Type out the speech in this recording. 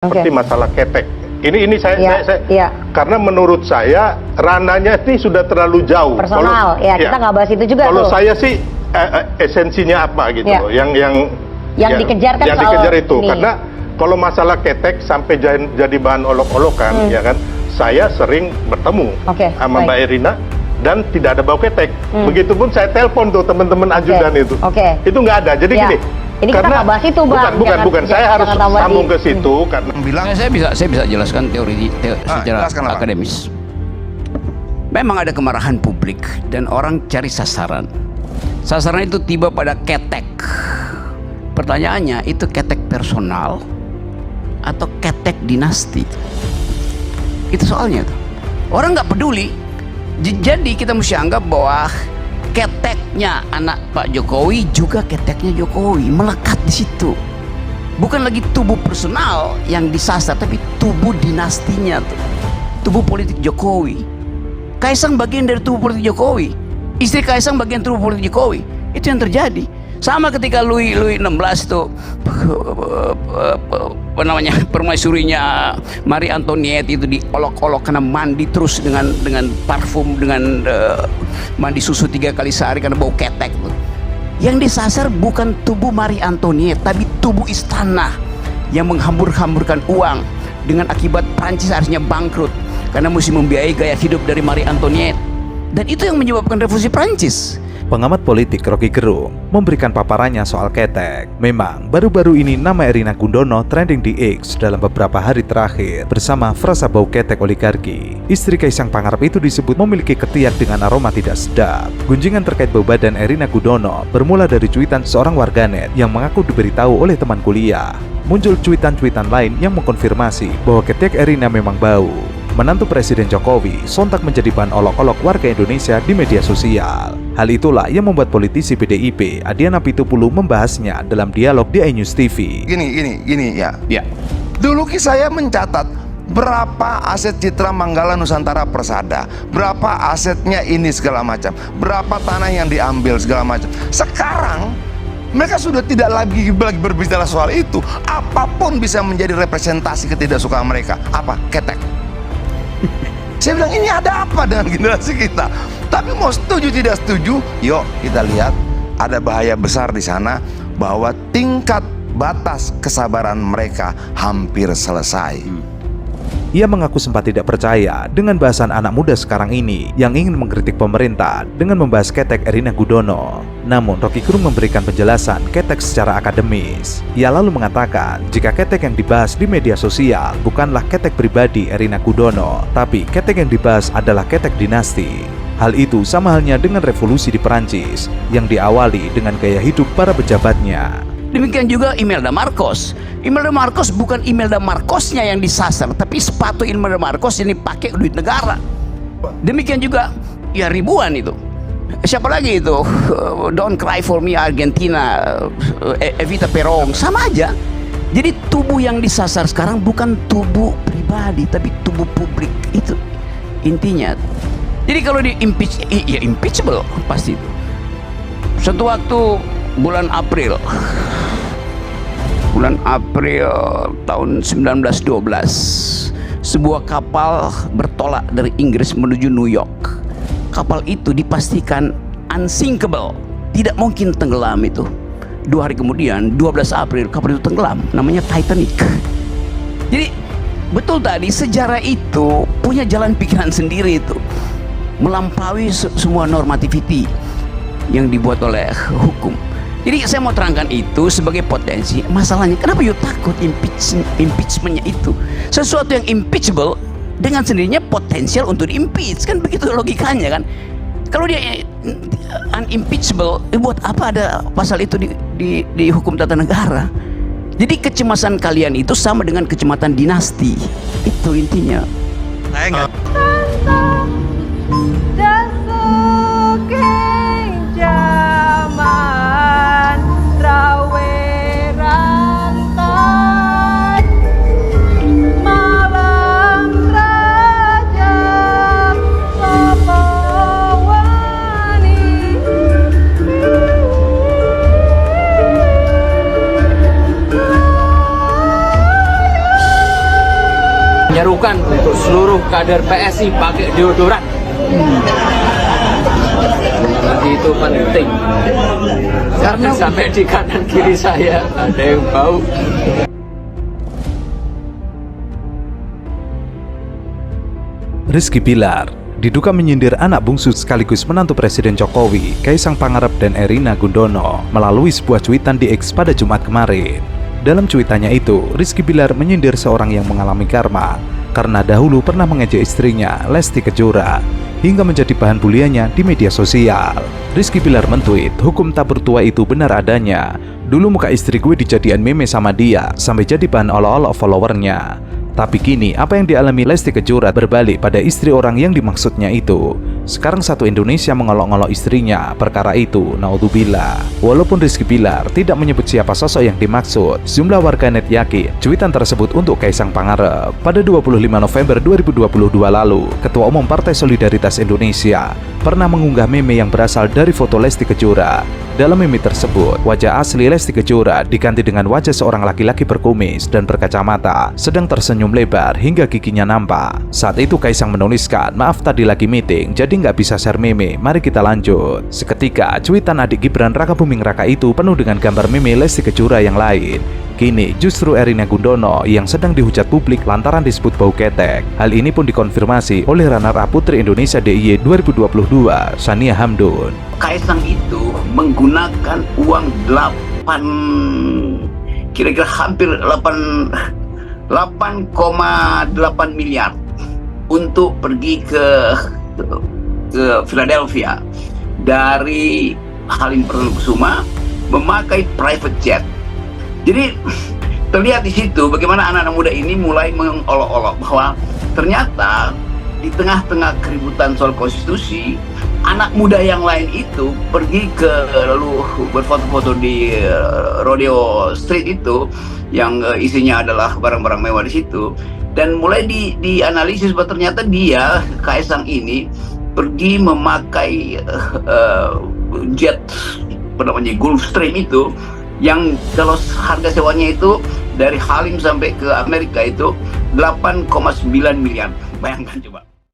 Seperti masalah ketek. Ini saya Iya. karena menurut saya ranahnya ini sudah terlalu jauh. Personal, kita nggak bahas itu juga. Kalau tuh. saya sih esensinya apa gitu loh, yang dikejar kan yang soal dikejar itu. ini. Karena kalau masalah ketek sampai jadi bahan olok-olokan, ya kan, saya sering bertemu sama Mbak Erina dan tidak ada bau ketek. Begitupun saya telepon tuh teman-teman ajudan itu, itu nggak ada. Jadi gini. Ini kita nggak bahas itu, Bang. Bukan. Saya harus sambung ke situ karena bilang. Saya bisa jelaskan teori secara akademis. Memang ada kemarahan publik dan orang cari sasaran. Sasaran itu tiba pada ketek. Pertanyaannya, itu ketek personal atau ketek dinasti? Itu soalnya tuh. Orang nggak peduli. Jadi kita mesti anggap bahwa keteknya anak Pak Jokowi juga keteknya Jokowi, melekat di situ. Bukan lagi tubuh personal yang disasar, tapi tubuh dinastinya tuh. Tubuh politik Jokowi. Kaisang bagian dari tubuh politik Jokowi. Istri Kaisang bagian tubuh politik Jokowi. Itu yang terjadi. Sama ketika Louis XVI itu permaisurinya Marie Antoinette itu diolok-olok karena mandi terus dengan parfum, dengan mandi susu 3 kali sehari karena bau ketek tuh. Yang disasar bukan tubuh Marie Antoinette, tapi tubuh istana yang menghambur-hamburkan uang dengan akibat Prancis harusnya bangkrut karena mesti membiayai gaya hidup dari Marie Antoinette. Dan itu yang menyebabkan revolusi Prancis. Pengamat politik Rocky Gerung memberikan paparannya soal ketek. Memang baru-baru ini nama Erina Gudono trending di X dalam beberapa hari terakhir bersama frasa bau ketek oligarki. Istri Kaisang Pangarep itu disebut memiliki ketiak dengan aroma tidak sedap. Gunjingan terkait bau badan Erina Gudono bermula dari cuitan seorang warganet yang mengaku diberitahu oleh teman kuliah. Muncul cuitan-cuitan lain yang mengkonfirmasi bahwa ketek Erina memang bau. Menantu Presiden Jokowi sontak menjadi bahan olok-olok warga Indonesia di media sosial. Hal itulah yang membuat politisi PDIP Adiana Pitupulu membahasnya dalam dialog di iNews TV. Gini ya. Dulu saya mencatat berapa aset Citra Manggala Nusantara Persada, berapa asetnya ini segala macam, berapa tanah yang diambil segala macam. Sekarang mereka sudah tidak lagi berbicara soal itu. Apapun bisa menjadi representasi ketidaksukaan mereka. Apa? Ketek. Saya bilang, ini ada apa dengan generasi kita? Tapi mau setuju tidak setuju, yuk kita lihat ada bahaya besar di sana bahwa tingkat batas kesabaran mereka hampir selesai. Ia mengaku sempat tidak percaya dengan bahasan anak muda sekarang ini yang ingin mengkritik pemerintah dengan membahas ketek Erina Gudono. Namun Rocky Gerung memberikan penjelasan ketek secara akademis. Ia lalu mengatakan jika ketek yang dibahas di media sosial bukanlah ketek pribadi Erina Gudono, tapi ketek yang dibahas adalah ketek dinasti. Hal itu sama halnya dengan revolusi di Perancis yang diawali dengan gaya hidup para pejabatnya. Demikian juga Imelda Marcos. Imelda Marcos bukan Imelda Marcosnya yang disasar, tapi sepatu Imelda Marcos yang dipakai duit negara. Demikian juga ya ribuan itu. Siapa lagi itu? Don't Cry For Me Argentina, Evita Peron, sama aja. Jadi tubuh yang disasar sekarang bukan tubuh pribadi, tapi tubuh publik. Itu intinya. Jadi kalau di impeach, ya impeachable pasti itu. Suatu waktu bulan April tahun 1912, sebuah kapal bertolak dari Inggris menuju New York. Kapal itu dipastikan unsinkable, tidak mungkin tenggelam itu. 2 hari kemudian, 12 April, kapal itu tenggelam, namanya Titanic. Jadi betul tadi, sejarah itu punya jalan pikiran sendiri itu, melampaui semua normativity yang dibuat oleh hukum. Jadi saya mau terangkan itu sebagai potensi. Masalahnya kenapa you takut impeachmentnya itu? Sesuatu yang impeachable dengan sendirinya potensial untuk di-impeach, kan begitu logikanya kan. Kalau dia unimpeachable, buat apa ada pasal itu di hukum tata negara? Jadi kecemasan kalian itu sama dengan kecemasan dinasti. Itu intinya. Saya enggak. menyerukan untuk seluruh kader PSI pakai deodoran. Itu penting. Karena sampai di kanan kiri saya ada yang bau. Rizky Bilar diduga menyindir anak bungsu sekaligus menantu Presiden Jokowi, Kaisang Pangarep dan Erina Gudono melalui sebuah cuitan di X pada Jumat kemarin. Dalam cuitannya itu, Rizky Bilar menyindir seorang yang mengalami karma karena dahulu pernah mengejek istrinya, Lesti Kejora, hingga menjadi bahan buliannya di media sosial. Rizky Bilar mentweet, hukum tak bertuah itu benar adanya. Dulu muka istri gue dijadian meme sama dia, sampai jadi bahan olok-olok followernya. Tapi kini apa yang dialami Lesti Kejora berbalik pada istri orang yang dimaksudnya itu. Sekarang satu Indonesia mengolok-olok istrinya perkara itu, naudzubillah. Walaupun Rizky Bilar tidak menyebut siapa sosok yang dimaksud, sejumlah warganet yakin cuitan tersebut untuk Kaisang Pangarep. Pada 25 November 2022 lalu, Ketua Umum Partai Solidaritas Indonesia pernah mengunggah meme yang berasal dari foto Lesti Kejora. Dalam meme tersebut, wajah asli Lesti Kejora diganti dengan wajah seorang laki-laki berkumis dan berkacamata, sedang tersenyum lebar hingga giginya nampak. Saat itu Kaisang menuliskan, maaf tadi lagi meeting, jadi nggak bisa share meme, mari kita lanjut. Seketika, cuitan adik Gibran Rakabuming Raka itu penuh dengan gambar meme Lesti Kejora yang lain. Kini justru Erina Gudono yang sedang dihujat publik lantaran disebut bau ketek. Hal ini pun dikonfirmasi oleh runner-up Putri Indonesia DIY 2022, Shania Hamdun. Kaisang itu menggunakan uang 8, kira-kira hampir 8,8 miliar untuk pergi ke Philadelphia dari Halim Perdana memakai private jet. Jadi terlihat di situ bagaimana anak-anak muda ini mulai mengolok-olok bahwa ternyata di tengah-tengah keributan soal konstitusi, anak muda yang lain itu pergi ke lalu berfoto-foto di Rodeo Street itu yang isinya adalah barang-barang mewah di situ, dan mulai dianalisis bahwa ternyata dia, Kaisang ini, pergi memakai jet Gulfstream itu, yang kalau harga sewanya itu dari Halim sampai ke Amerika itu 8,9 miliar. Bayangkan coba.